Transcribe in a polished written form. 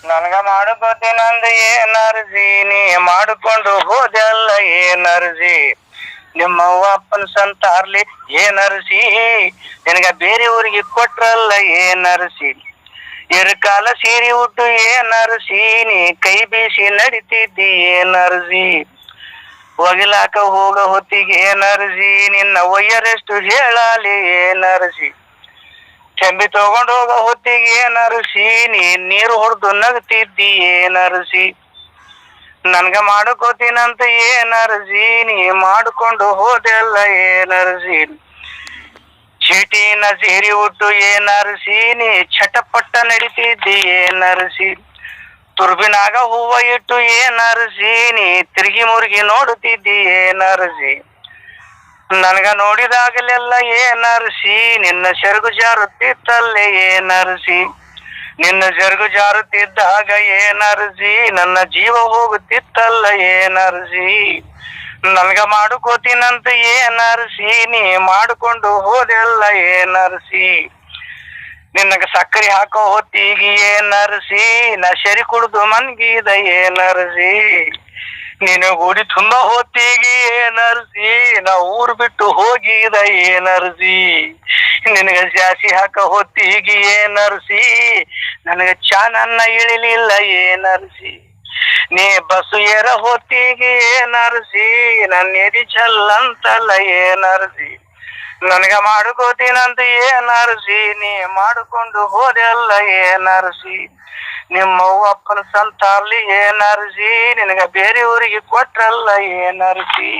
ನನ್ಗ ಮಾಡ್ಕೋತೀನಂದ ಏನರ್ಜಿ ನೀ ಮಾಡಿಕೊಂಡು ಹೋದೆಲ್ಲ ಏನರ್ಜಿ. ನಿಮ್ಮವ್ವ ಅಪ್ಪನ ಸಂತಾರ್ಲಿ ಏನರ್ಸಿ, ನಿನಗ ಬೇರೆ ಊರಿಗೆ ಕೊಟ್ರಲ್ಲ ಏನರ್ಸಿ. ಇರಕಾಲ ಸೀರೆ ಉಟ್ಟು ಏನರ್ಸಿ, ನೀ ಕೈ ಬೀಸಿ ನಡಿತಿದ್ದಿ ಏನರ್ಸಿ. ಒಗಿಲಾಕ ಹೋಗ ಹೊತ್ತಿಗೆ ಏನರ್ಸಿ, ನಿನ್ನ ಒಯ್ಯರೆಷ್ಟು ಹೇಳಲಿ ಏನರ್ಸಿ. ಚೆಂಬಿ ತಗೊಂಡು ಹೋಗೋ ಹೊತ್ತಿಗೆ ಏನರ್ಸಿ, ನೀ ನೀರು ಹೊಡೆದು ನಗ್ತಿದ್ದಿ ಏನರ್ಸಿ. ನನ್ಗ ಮಾಡ್ಕೋತೀನಂತ ಏನರ್ಸಿ ನೀ ಮಾಡಿಕೊಂಡು ಹೋದೆಲ್ಲ ಏನರ್ಸಿ. ಚೀಟಿನ ಸೀರಿ ಉಟ್ಟು ಏನರ್ಸಿ, ನೀ ಚಟಪಟ್ಟ ನಡಿತಿದ್ದಿ ಏನರ್ಸಿ. ತುರ್ಬಿನಾಗ ಹೂವ ಇಟ್ಟು ಏನರ್ಸಿ, ನೀ ತಿರುಗಿ ಮುರುಗಿ ನೋಡುತ್ತಿದ್ದಿ ಏನರ್ಸಿ. ನನ್ಗ ನೋಡಿದಾಗಲೆಲ್ಲ ಏನರ್ಸಿ, ನಿನ್ನ ಸೆರಗು ಜಾರುತ್ತಿತ್ತಲ್ಲೇ ಏನರ್ಸಿ. ನಿನ್ನ ಸೆರಗು ಜಾರುತ್ತಿದ್ದಾಗ ಏನರ್ಸಿ, ನನ್ನ ಜೀವ ಹೋಗುತ್ತಿತ್ತಲ್ಲ ಏನರ್ಸಿ. ನನ್ಗ ಮಾಡ್ಕೋತೀನಂತ ಏನರ್ಸಿ ನೀ ಮಾಡಿಕೊಂಡು ಹೋದೆಲ್ಲ ಏನರ್ಸಿ. ನಿನ್ನಗ ಸಕ್ಕರೆ ಹಾಕೋ ಹೊತ್ತಿಗೆ ಏನರ್ಸಿ, ನಾ ಸರಿ ಕುಡ್ದು ಮನ್ಗಿದ ಏನರ್ಸಿ. ನೀನು ಗುಡಿ ತುಂಬಾ ಹೊತ್ತಿಗೆ ಏನರ್ಸಿ, ನಾ ಊರ್ ಬಿಟ್ಟು ಹೋಗಿದ ಏನರ್ಸಿ. ನಿನಗ ಜಾಸ್ತಿ ಹಾಕೋ ಹೊತ್ತಿಗೆ ಏನರ್ಸಿ, ನನಗ ಚಾನನ್ನ ಇಳಿಲಿಲ್ಲ ಏನರ್ಸಿ. ನೀ ಬಸ್ಸು ಏರ ಹೊತ್ತಿಗೆ ಏನರ್ಸಿ, ನನ್ನ ಎದಿ ಚಲ್ಲಂತಲ್ಲ ಏನರ್ಸಿ. ನನಗ ಮಾಡ್ಕೋತೀನಂತ ಏನರ್ಸಿ ನೀ ಮಾಡಿಕೊಂಡು ಹೋದೆಲ್ಲ ಏನರ್ಸಿ. ನಿಮ್ಮವ್ವ ಅಪ್ಪನ ಸಂತಾರ್ಲಿ ಏನರ್ಸಿ, ನಿನಗ ಬೇರೆ ಊರಿಗೆ ಕೊಟ್ರಲ್ಲ ಏನರ್ಸಿ.